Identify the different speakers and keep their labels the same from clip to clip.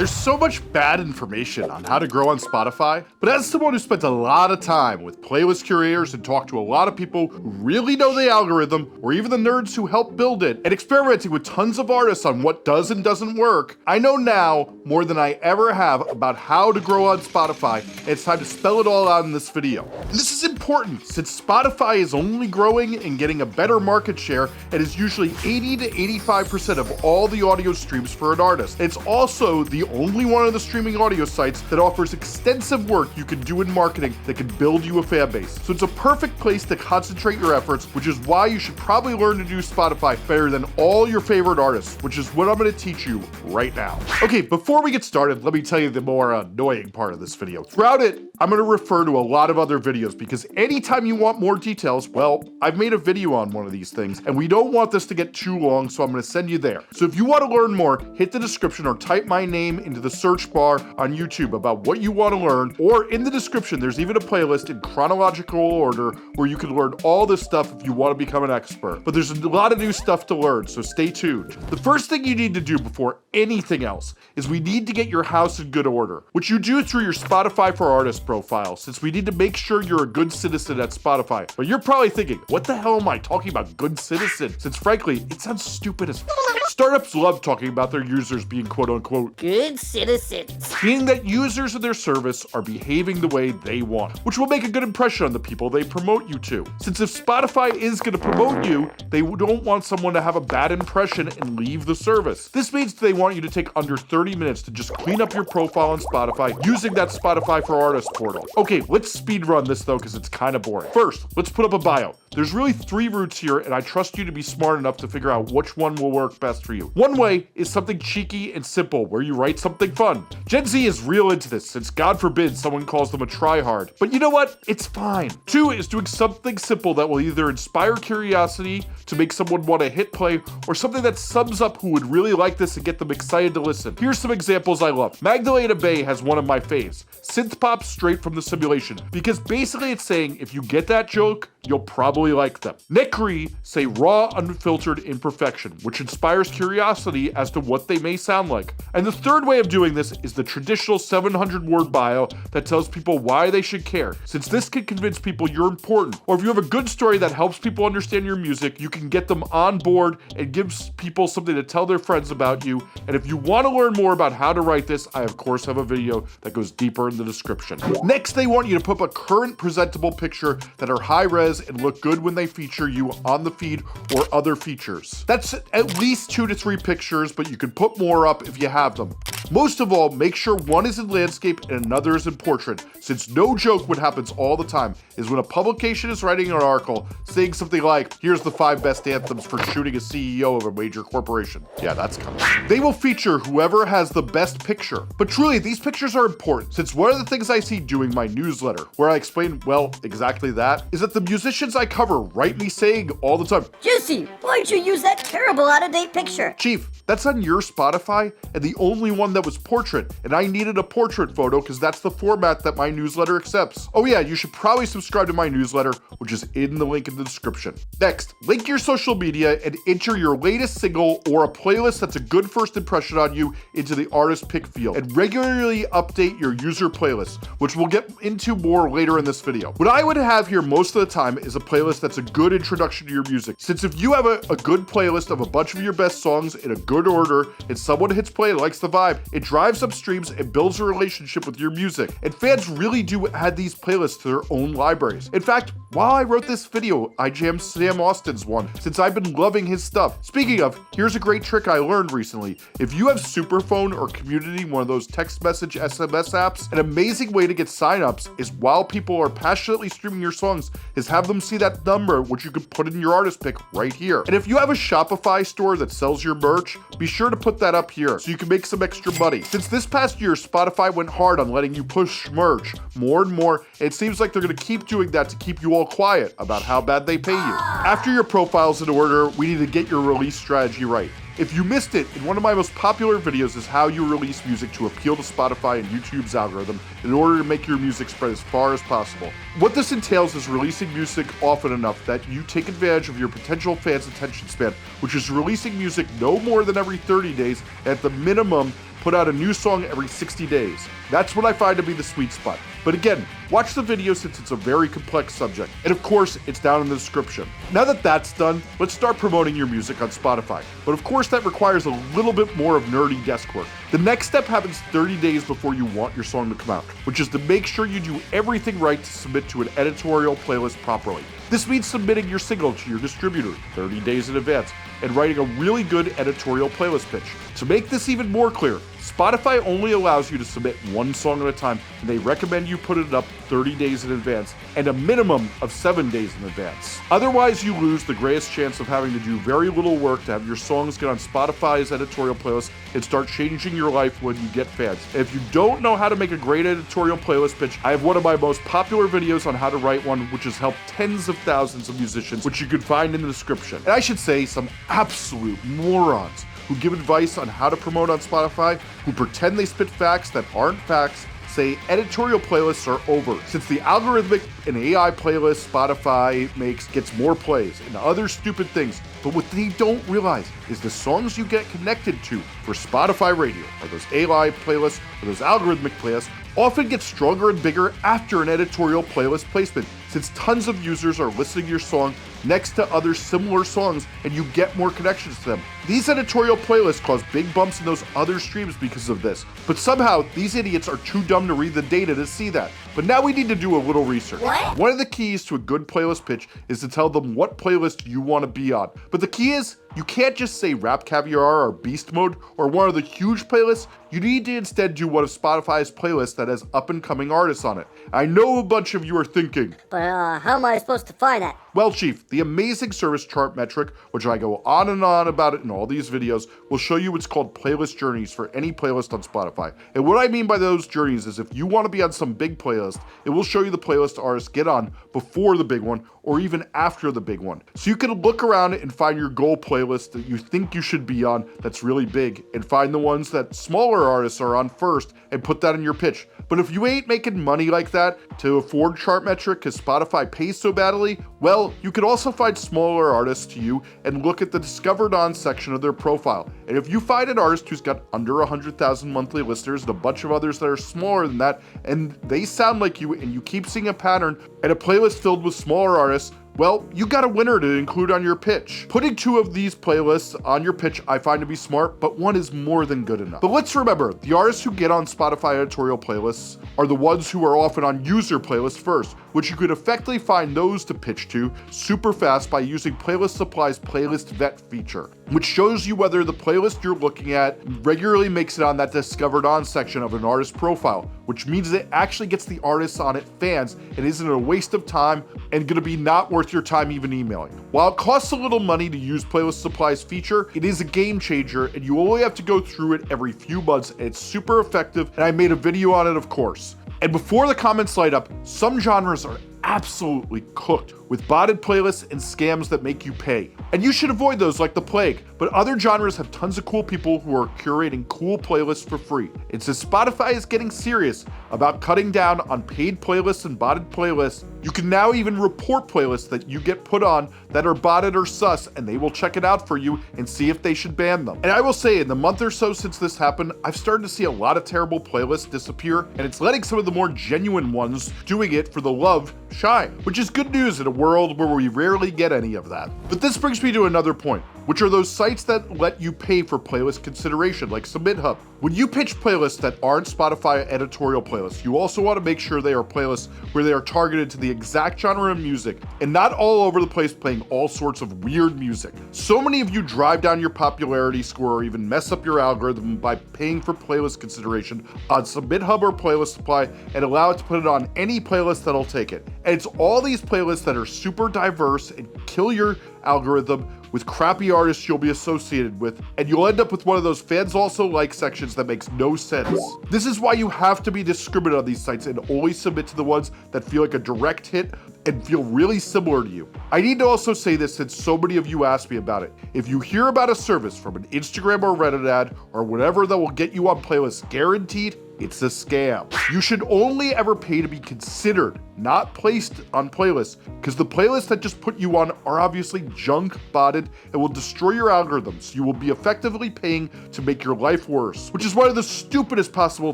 Speaker 1: There's so much bad information on how to grow on Spotify, but as someone who spent a lot of time with playlist curators and talked to a lot of people who really know the algorithm, or even the nerds who help build it, and experimenting with tons of artists on what does and doesn't work, I know now more than I ever have about how to grow on Spotify, and it's time to spell it all out in this video. And this is important since Spotify is only growing and getting a better market share and is usually 80 to 85% of all the audio streams for an artist. It's also the only one of the streaming audio sites that offers extensive work you can do in marketing that can build you a fan base. So it's a perfect place to concentrate your efforts, which is why you should probably learn to do Spotify better than all your favorite artists, which is what I'm going to teach you right now. Okay, before we get started, let me tell you the more annoying part of this video. Throughout it, I'm going to refer to a lot of other videos because anytime you want more details, well, I've made a video on one of these things and we don't want this to get too long, so I'm going to send you there. So if you want to learn more, hit the description or type my name into the search bar on YouTube about what you want to learn, or in the description, there's even a playlist in chronological order where you can learn all this stuff if you want to become an expert. But there's a lot of new stuff to learn, so stay tuned. The first thing you need to do before anything else is we need to get your house in good order, which you do through your Spotify for Artists profile, since we need to make sure you're a good citizen at Spotify. But you're probably thinking, what the hell am I talking about good citizen? Since frankly, it sounds stupid as Startups love talking about their users being quote unquote
Speaker 2: good citizens,
Speaker 1: meaning that users of their service are behaving the way they want, which will make a good impression on the people they promote you to. Since if Spotify is going to promote you, they don't want someone to have a bad impression and leave the service. This means they want you to take under 30 minutes to just clean up your profile on Spotify using that Spotify for Artists portal. Okay, let's speed run this though because it's kind of boring. First, let's put up a bio. There's really 3 routes here, and I trust you to be smart enough to figure out which one will work best for you. One way is something cheeky and simple, where you write something fun. Gen Z is real into this, since God forbid someone calls them a tryhard. But you know what? It's fine. 2 is doing something simple that will either inspire curiosity to make someone want to hit play, or something that sums up who would really like this and get them excited to listen. Here's some examples I love. Magdalena Bay has one of my faves. Synth pop straight from the simulation, because basically it's saying if you get that joke, you'll probably like them. Necri say raw, unfiltered imperfection, which inspires curiosity as to what they may sound like. And the third way of doing this is the traditional 700-word bio that tells people why they should care, since this can convince people you're important. Or if you have a good story that helps people understand your music, you can get them on board and gives people something to tell their friends about you. And if you want to learn more about how to write this, I of course have a video that goes deeper in the description. Next, they want you to put up a current presentable picture that are high res and look good when they feature you on the feed or other features. That's at least 2 to 3 pictures, but you can put more up if you have them. Most of all, make sure one is in landscape and another is in portrait, since no joke, what happens all the time is when a publication is writing an article saying something like, here's the 5 best anthems for shooting a CEO of a major corporation. Yeah, that's coming. They will feature whoever has the best picture. But truly, these pictures are important, since one of the things I see doing my newsletter, where I explain, well, exactly that, is that the musicians I cover write me saying all the time,
Speaker 2: Jesse, why'd you use that terrible out-of-date picture?
Speaker 1: Chief, that's on your Spotify and the only one that was portrait, and I needed a portrait photo because that's the format that my newsletter accepts. Oh yeah, you should probably subscribe to my newsletter, which is in the link in the description. Next, link your social media and enter your latest single or a playlist that's a good first impression on you into the artist pick field, and regularly update your user playlist, which we'll get into more later in this video. What I would have here most of the time is a playlist that's a good introduction to your music, since if you have a good playlist of a bunch of your best songs in a good order and someone hits play and likes the vibe, it drives up streams and builds a relationship with your music. And fans really do add these playlists to their own libraries. In fact, while I wrote this video, I jammed Sam Austin's one, since I've been loving his stuff. Speaking of, here's a great trick I learned recently. If you have Superphone or Community, one of those text message SMS apps, an amazing way to get signups is while people are passionately streaming your songs is have them see that number, which you can put in your artist pick right here. And if you have a Shopify store that sells your merch, be sure to put that up here so you can make some extra money. Since this past year, Spotify went hard on letting you push merch more and more, and it seems like they're gonna keep doing that to keep you all quiet about how bad they pay you. After your profile's in order, we need to get your release strategy right. If you missed it, in one of my most popular videos is how you release music to appeal to Spotify and YouTube's algorithm in order to make your music spread as far as possible. What this entails is releasing music often enough that you take advantage of your potential fans' attention span, which is releasing music no more than every 30 days, at the minimum put out a new song every 60 days. That's what I find to be the sweet spot. But again, watch the video since it's a very complex subject. And of course, it's down in the description. Now that that's done, let's start promoting your music on Spotify. But of course, that requires a little bit more of nerdy desk work. The next step happens 30 days before you want your song to come out, which is to make sure you do everything right to submit to an editorial playlist properly. This means submitting your single to your distributor 30 days in advance and writing a really good editorial playlist pitch. To make this even more clear, Spotify only allows you to submit one song at a time, and they recommend you put it up 30 days in advance and a minimum of 7 days in advance. Otherwise, you lose the greatest chance of having to do very little work to have your songs get on Spotify's editorial playlist and start changing your life when you get fans. And if you don't know how to make a great editorial playlist pitch, I have one of my most popular videos on how to write one, which has helped tens of thousands of musicians, which you can find in the description. And I should say, some absolute morons who give advice on how to promote on Spotify, who pretend they spit facts that aren't facts, say editorial playlists are over, since the algorithmic and AI playlist Spotify makes gets more plays and other stupid things. But what they don't realize is the songs you get connected to for Spotify radio, or those AI playlists, or those algorithmic playlists, often get stronger and bigger after an editorial playlist placement, since tons of users are listening to your song next to other similar songs and you get more connections to them. These editorial playlists cause big bumps in those other streams because of this, but somehow these idiots are too dumb to read the data to see that. But now we need to do a little research.
Speaker 2: What?
Speaker 1: One of the keys to a good playlist pitch is to tell them what playlist you want to be on. But the key is, you can't just say Rap Caviar or Beast Mode or one of the huge playlists. You need to instead do one of Spotify's playlists that has up-and-coming artists on it. I know a bunch of you are thinking,
Speaker 2: But how am I supposed to find that?
Speaker 1: well, Chief, the amazing service chart metric, which I go on and on about it in all these videos, will show you what's called playlist journeys for any playlist on Spotify. And what I mean by those journeys is if you want to be on some big playlist, it will show you the playlist artists get on before the big one or even after the big one. So you can look around and find your goal playlist that you think you should be on that's really big, and find the ones that smaller artists are on first and put that in your pitch. But if you ain't making money like that to afford chart metric because Spotify pays so badly, well, you could also find smaller artists to you and look at the discovered on section of their profile. And if you find an artist who's got under 100,000 monthly listeners and a bunch of others that are smaller than that, and they sound like you and you keep seeing a pattern and a playlist filled with smaller artists, well, you got a winner to include on your pitch. Putting two of these playlists on your pitch I find to be smart, but one is more than good enough. But let's remember, the artists who get on Spotify editorial playlists are the ones who are often on user playlists first, which you could effectively find those to pitch to super fast by using Playlist Supply's Playlist Vet feature, which shows you whether the playlist you're looking at regularly makes it on that discovered on section of an artist profile, which means it actually gets the artists on it fans and isn't a waste of time and gonna be not worth your time even emailing. While it costs a little money to use Playlist Supply's feature, it is a game changer and you only have to go through it every few months, and it's super effective, and I made a video on it, of course. And before the comments light up, some genres are absolutely cooked with botted playlists and scams that make you pay. And you should avoid those like the plague, but other genres have tons of cool people who are curating cool playlists for free. And since Spotify is getting serious about cutting down on paid playlists and botted playlists, you can now even report playlists that you get put on that are botted or sus, and they will check it out for you and see if they should ban them. And I will say, in the month or so since this happened, I've started to see a lot of terrible playlists disappear, and it's letting some of the more genuine ones doing it for the love shine, which is good news in a world where we rarely get any of that. But this brings me to another point, which are those sites that let you pay for playlist consideration, like SubmitHub. When you pitch playlists that aren't Spotify editorial playlists, you also want to make sure they are playlists where they are targeted to the exact genre of music and not all over the place playing all sorts of weird music. So many of you drive down your popularity score or even mess up your algorithm by paying for playlist consideration on SubmitHub or Playlist Supply and allow it to put it on any playlist that'll take it. And it's all these playlists that are super diverse and kill your algorithm with crappy artists you'll be associated with, and you'll end up with one of those fans also like sections that makes no sense. This is why you have to be discriminate on these sites and only submit to the ones that feel like a direct hit and feel really similar to you. I need to also say this since so many of you asked me about it. If you hear about a service from an Instagram or Reddit ad or whatever that will get you on playlists guaranteed, It's a scam. You should only ever pay to be considered, not placed on playlists, because the playlists that just put you on are obviously junk botted and will destroy your algorithms. You will be effectively paying to make your life worse, which is one of the stupidest possible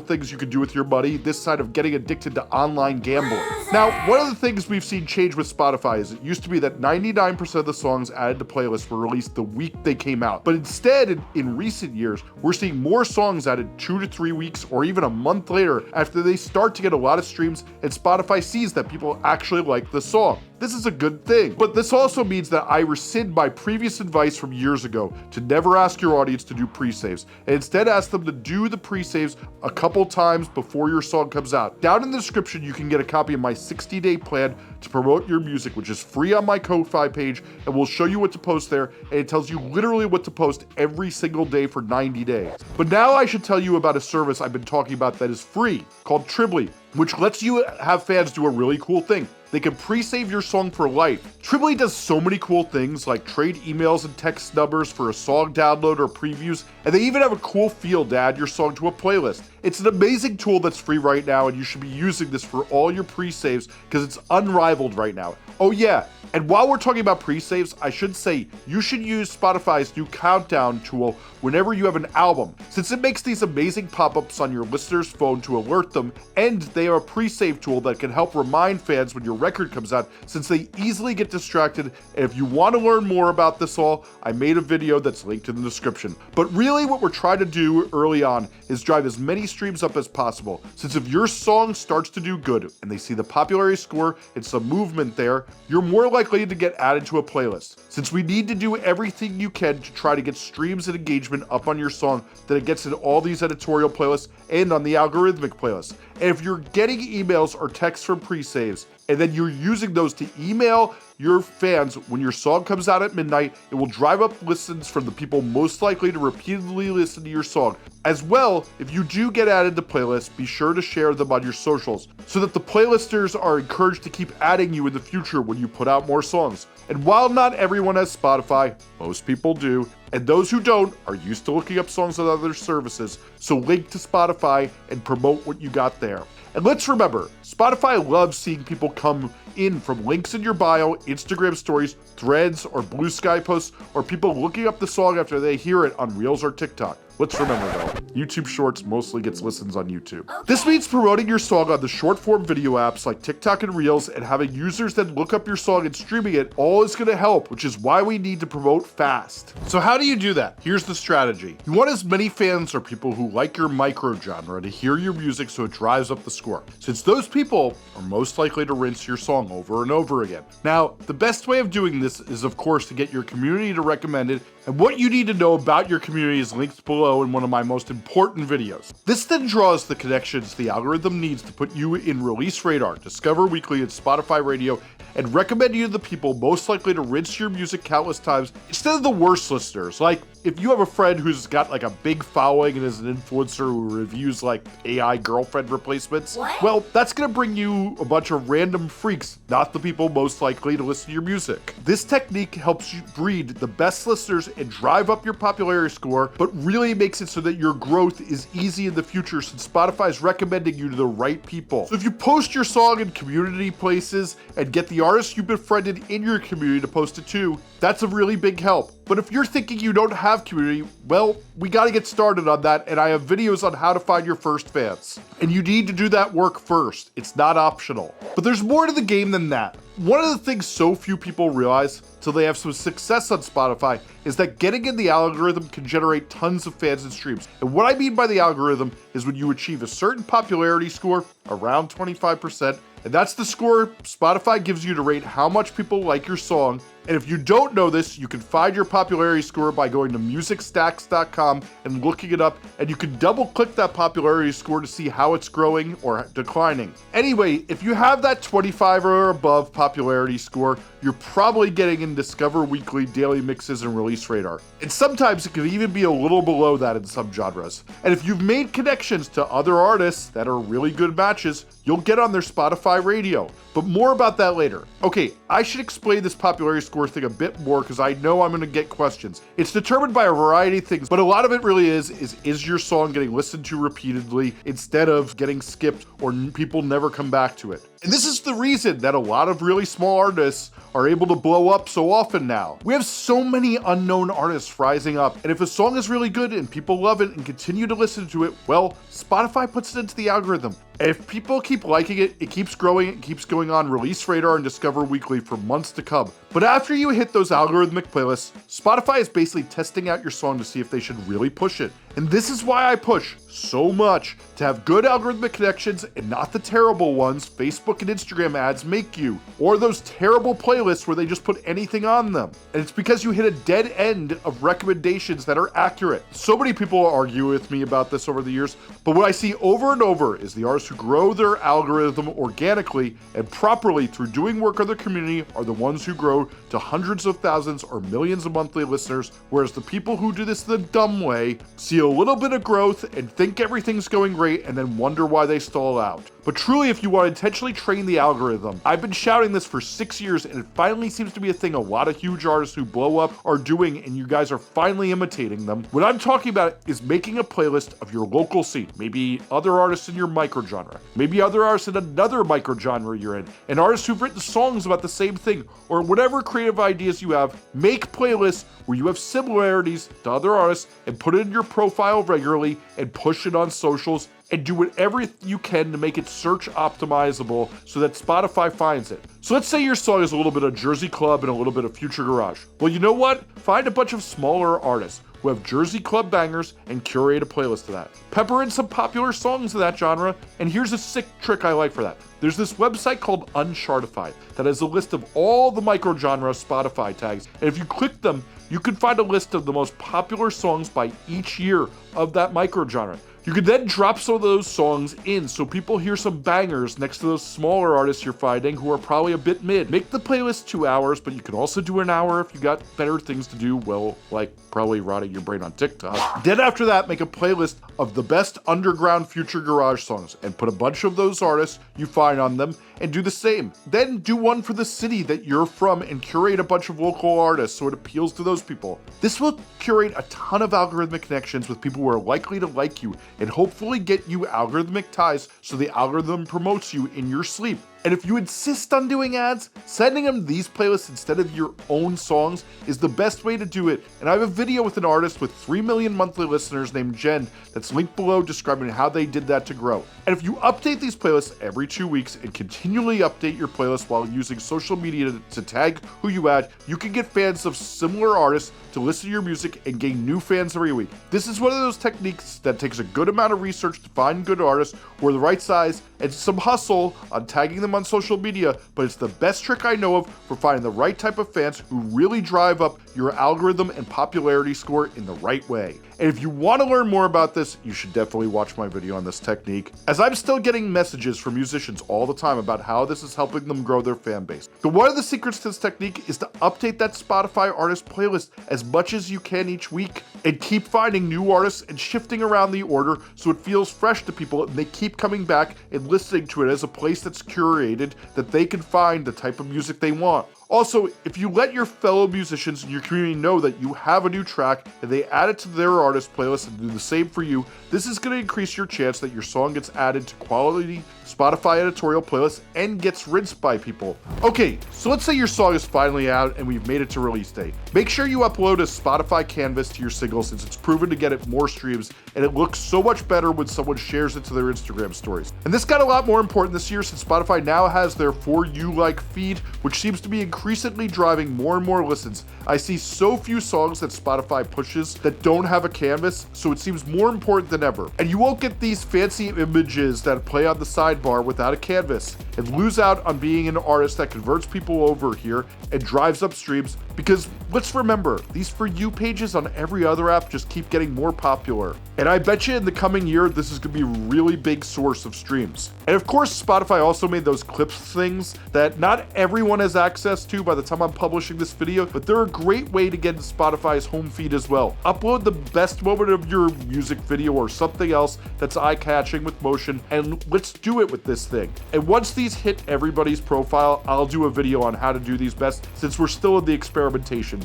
Speaker 1: things you can do with your money this side of getting addicted to online gambling. Now, one of the things we've seen change with Spotify is it used to be that 99% of the songs added to playlists were released the week they came out. But instead, in recent years, we're seeing more songs added 2 to 3 weeks or even a month later after they start to get a lot of streams and Spotify sees that people actually like the song. This is a good thing. But this also means that I rescind my previous advice from years ago to never ask your audience to do pre-saves, and instead ask them to do the pre-saves a couple times before your song comes out. Down in the description, you can get a copy of my 60-day plan to promote your music, which is free on my Ko-Fi page, and will show you what to post there, and it tells you literally what to post every single day for 90 days. But now I should tell you about a service I've been talking about that is free, called Tribly, which lets you have fans do a really cool thing. They can pre-save your song for life. Tribly does so many cool things like trade emails and text numbers for a song download or previews, and they even have a cool field to add your song to a playlist. It's an amazing tool that's free right now, and you should be using this for all your pre-saves because it's unrivaled right now. Oh yeah, and while we're talking about pre-saves, I should say you should use Spotify's new countdown tool whenever you have an album, since it makes these amazing pop-ups on your listener's phone to alert them, and they have a pre-save tool that can help remind fans when your record comes out, since they easily get distracted. And if you want to learn more about this all, I made a video that's linked in the description. But really what we're trying to do early on is drive as many streams up as possible, since if your song starts to do good and they see the popularity score and some movement there, you're more likely to get added to a playlist. Since we need to do everything you can to try to get streams and engagement up on your song, that it gets in all these editorial playlists and on the algorithmic playlist. And if you're getting emails or texts from pre-saves, and then you're using those to email your fans when your song comes out at midnight, it will drive up listens from the people most likely to repeatedly listen to your song. As well, if you do get added to playlists, be sure to share them on your socials so that the playlisters are encouraged to keep adding you in the future when you put out more songs. And while not everyone has Spotify, most people do, and those who don't are used to looking up songs on other services, so link to Spotify and promote what you got there. And let's remember, Spotify loves seeing people come in from links in your bio, Instagram stories, threads, or Blue Sky posts, or people looking up the song after they hear it on Reels or TikTok. Let's remember though, YouTube Shorts mostly gets listens on YouTube. Okay. This means promoting your song on the short form video apps like TikTok and Reels, and having users then look up your song and streaming it all is gonna help, which is why we need to promote fast. So how do you do that? Here's the strategy. You want as many fans or people who like your micro genre to hear your music so it drives up the score, since those people are most likely to rinse your song over and over again. Now, the best way of doing this is of course to get your community to recommend it, and what you need to know about your community is linked below in one of my most important videos. This then draws the connections the algorithm needs to put you in Release Radar, Discover Weekly, and Spotify Radio, and recommend you to the people most likely to rinse your music countless times instead of the worst listeners. Like, if you have a friend who's got like a big following and is an influencer who reviews like AI girlfriend replacements, well, that's gonna bring you a bunch of random freaks, not the people most likely to listen to your music. This technique helps you breed the best listeners and drive up your popularity score, but really makes it so that your growth is easy in the future, since Spotify is recommending you to the right people. So if you post your song in community places and get the artists you befriended in your community to post it too, that's a really big help. But if you're thinking you don't have community, well, we gotta get started on that, and I have videos on how to find your first fans. And you need to do that work first. It's not optional. But there's more to the game than that. One of the things so few people realize till they have some success on Spotify is that getting in the algorithm can generate tons of fans and streams. And what I mean by the algorithm is when you achieve a certain popularity score, around 25%, and that's the score Spotify gives you to rate how much people like your song. And if you don't know this, you can find your popularity score by going to musicstacks.com and looking it up, and you can double click that popularity score to see how it's growing or declining. Anyway, if you have that 25 or above popularity score, you're probably getting in Discover Weekly, Daily Mixes, and Release Radar. And sometimes it could even be a little below that in some genres. And if you've made connections to other artists that are really good matches, you'll get on their Spotify radio. But more about that later. Okay, I should explain this popularity score score thing a bit more because I know I'm going to get questions. It's determined by a variety of things, but a lot of it really is your song getting listened to repeatedly instead of getting skipped or people never come back to it. And this is the reason that a lot of really small artists are able to blow up so often now. We have so many unknown artists rising up, and if a song is really good and people love it and continue to listen to it, well, Spotify puts it into the algorithm. And if people keep liking it, it keeps growing, it keeps going on Release Radar and Discover Weekly for months to come. But after you hit those algorithmic playlists, Spotify is basically testing out your song to see if they should really push it. And this is why I push so much to have good algorithmic connections and not the terrible ones Facebook and Instagram ads make you, or those terrible playlists where they just put anything on them. And it's because you hit a dead end of recommendations that are accurate. So many people argue with me about this over the years, but what I see over and over is the artists who grow their algorithm organically and properly through doing work on their community are the ones who grow to hundreds of thousands or millions of monthly listeners, whereas the people who do this the dumb way see a little bit of growth and think everything's going great and then wonder why they stall out. But truly, if you want to intentionally train the algorithm, I've been shouting this for 6 years and it finally seems to be a thing a lot of huge artists who blow up are doing, and you guys are finally imitating them. What I'm talking about is making a playlist of your local scene, maybe other artists in your microgenre, maybe other artists in another microgenre you're in, and artists who've written songs about the same thing, or whatever creative ideas you have. Make playlists where you have similarities to other artists and put it in your profile regularly and push it on socials and do whatever you can to make it search optimizable so that Spotify finds it. So let's say your song is a little bit of Jersey Club and a little bit of Future Garage. Well, you know what? Find a bunch of smaller artists who have Jersey Club bangers and curate a playlist of that. Pepper in some popular songs of that genre, and here's a sick trick I like for that. There's this website called Unchartified that has a list of all the microgenre Spotify tags, and if you click them, you can find a list of the most popular songs by each year of that microgenre. You could then drop some of those songs in so people hear some bangers next to those smaller artists you're finding who are probably a bit mid. Make the playlist 2 hours, but you can also do an hour if you got better things to do, well, like probably rotting your brain on TikTok. Then after that, make a playlist of the best underground Future Garage songs and put a bunch of those artists you find on them and do the same. Then do one for the city that you're from and curate a bunch of local artists so it appeals to those people. This will curate a ton of algorithmic connections with people who are likely to like you and hopefully get you algorithmic ties so the algorithm promotes you in your sleep. And if you insist on doing ads, sending them these playlists instead of your own songs is the best way to do it. And I have a video with an artist with 3 million monthly listeners named Jen that's linked below describing how they did that to grow. And if you update these playlists every 2 weeks and continually update your playlist while using social media to tag who you add, you can get fans of similar artists to listen to your music and gain new fans every week. This is one of those techniques that takes a good amount of research to find good artists who are the right size and some hustle on tagging them on social media, but it's the best trick I know of for finding the right type of fans who really drive up your algorithm and popularity score in the right way. And if you want to learn more about this, you should definitely watch my video on this technique, as I'm still getting messages from musicians all the time about how this is helping them grow their fan base. But one of the secrets to this technique is to update that Spotify artist playlist as much as you can each week and keep finding new artists and shifting around the order so it feels fresh to people and they keep coming back and listening to it as a place that's curated that they can find the type of music they want. Also, if you let your fellow musicians in your community know that you have a new track and they add it to their artist playlist and do the same for you, this is going to increase your chance that your song gets added to quality Spotify editorial playlists and gets rinsed by people. Okay, so let's say your song is finally out and we've made it to release date. Make sure you upload a Spotify canvas to your single since it's proven to get it more streams and it looks so much better when someone shares it to their Instagram stories. And this got a lot more important this year since Spotify now has their For You Like feed, which seems to be increasingly driving more and more listens. I see so few songs that Spotify pushes that don't have a canvas, so it seems more important than ever. And you won't get these fancy images that play on the sidebar without a canvas, and lose out on being an artist that converts people over here and drives up streams Because let's remember, these For You pages on every other app just keep getting more popular. And I bet you in the coming year, this is gonna be a really big source of streams. And of course, Spotify also made those clips things that not everyone has access to by the time I'm publishing this video, but they're a great way to get into Spotify's home feed as well. Upload the best moment of your music video or something else that's eye-catching with motion, and let's do it with this thing. And once these hit everybody's profile, I'll do a video on how to do these best, since we're still in the experimentation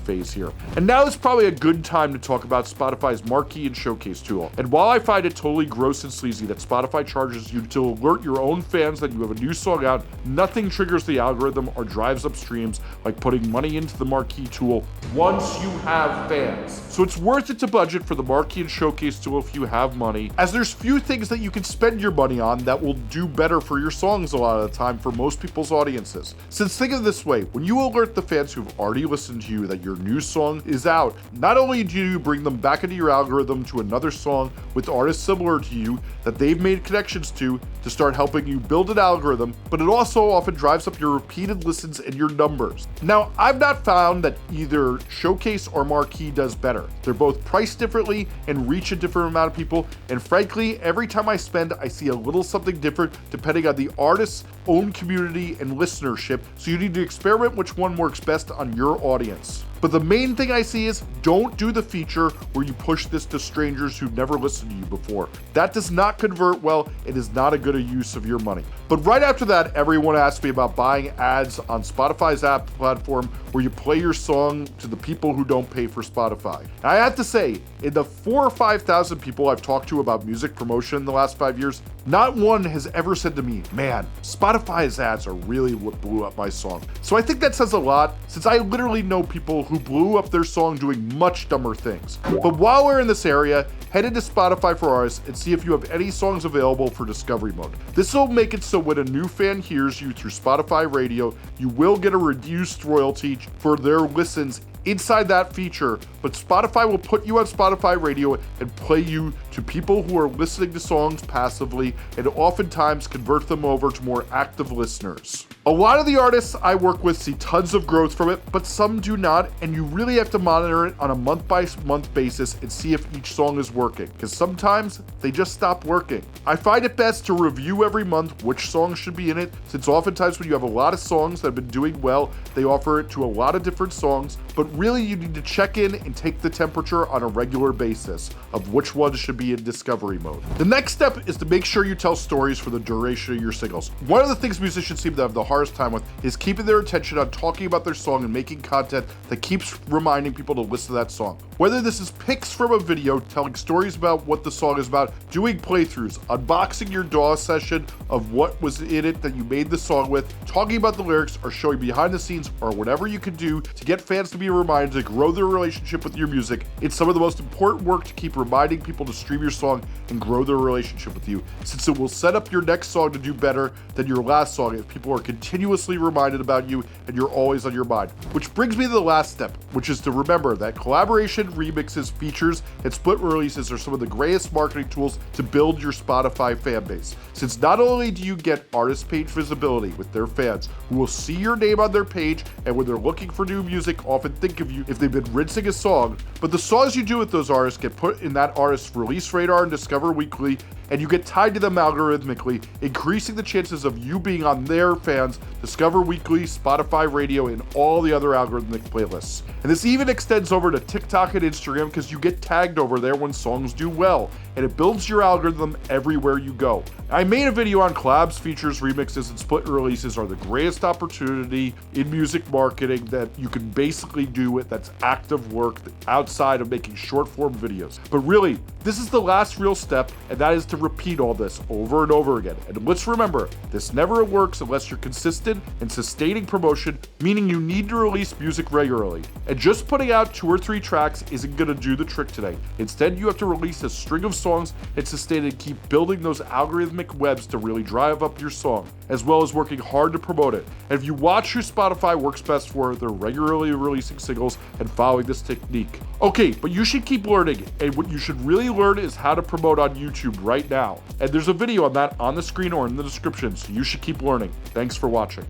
Speaker 1: phase here. And now is probably a good time to talk about Spotify's Marquee and Showcase tool. And while I find it totally gross and sleazy that Spotify charges you to alert your own fans that you have a new song out, nothing triggers the algorithm or drives up streams like putting money into the Marquee tool once you have fans. So it's worth it to budget for the Marquee and Showcase tool if you have money, as there's few things that you can spend your money on that will do better for your songs a lot of the time for most people's audiences. Since think of it this way, when you alert the fans who've already listened to you that your new song is out, not only do you bring them back into your algorithm to another song with artists similar to you that they've made connections to start helping you build an algorithm, but it also often drives up your repeated listens and your numbers. Now, I've not found that either Showcase or Marquee does better. They're both priced differently and reach a different amount of people, and frankly, every time I spend, I see a little something different depending on the artist's own community and listenership, so you need to experiment which one works best on your audience. But the main thing I see is don't do the feature where you push this to strangers who've never listened to you before. That does not convert well and is not a good use of your money. But right after that, everyone asked me about buying ads on Spotify's app platform where you play your song to the people who don't pay for Spotify. And I have to say, in the 4,000 or 5,000 people I've talked to about music promotion in the last 5 years, not one has ever said to me, man, Spotify's ads are really what blew up my song. So I think that says a lot, since I literally know people who blew up their song doing much dumber things. But while we're in this area, head into Spotify for Artists and see if you have any songs available for discovery mode. This will make it so when a new fan hears you through Spotify Radio, you will get a reduced royalty for their listens inside that feature, but Spotify will put you on Spotify Radio and play you to people who are listening to songs passively and oftentimes convert them over to more active listeners. A lot of the artists I work with see tons of growth from it, but some do not, and you really have to monitor it on a month-by-month basis and see if each song is working, because sometimes they just stop working. I find it best to review every month which songs should be in it, since oftentimes when you have a lot of songs that have been doing well, they offer it to a lot of different songs, but really you need to check in and take the temperature on a regular basis of which ones should be in discovery mode. The next step is to make sure you tell stories for the duration of your singles. One of the things musicians seem to have the hardest time with is keeping their attention on talking about their song and making content that keeps reminding people to listen to that song. Whether this is pics from a video, telling stories about what the song is about, doing playthroughs, unboxing your DAW session of what was in it that you made the song with, talking about the lyrics, or showing behind the scenes, or whatever you can do to get fans to be reminded to grow their relationship with your music, it's some of the most important work to keep reminding people to stream your song and grow their relationship with you, since it will set up your next song to do better than your last song if people are continuously reminded about you and you're always on your mind. Which brings me to the last step, which is to remember that collaboration, remixes, features, and split releases are some of the greatest marketing tools to build your Spotify fan base. Since not only do you get artist page visibility with their fans who will see your name on their page and when they're looking for new music often think of you if they've been rinsing a song, but the songs you do with those artists get put in that artist's release radar and Discover Weekly, and you get tied to them algorithmically, increasing the chances of you being on their fans' Discover Weekly, Spotify Radio, and all the other algorithmic playlists. And this even extends over to TikTok and Instagram because you get tagged over there when songs do well, and it builds your algorithm everywhere you go. I made a video on collabs, features, remixes, and split releases are the greatest opportunity in music marketing that you can basically do it that's active work outside of making short form videos. But really, this is the last real step, and that is to repeat all this over and over again. And let's remember, this never works unless you're consistent and sustaining promotion, meaning you need to release music regularly. And just putting out 2 or 3 tracks isn't gonna do the trick today. Instead, you have to release a string of songs and sustain and keep building those algorithmic webs to really drive up your song, as well as working hard to promote it. And if you watch who Spotify works best for, they're regularly releasing singles and following this technique. Okay, but you should keep learning, and what you should really learn is how to promote on YouTube right now. And there's a video on that on the screen or in the description, so you should keep learning. Thanks for watching.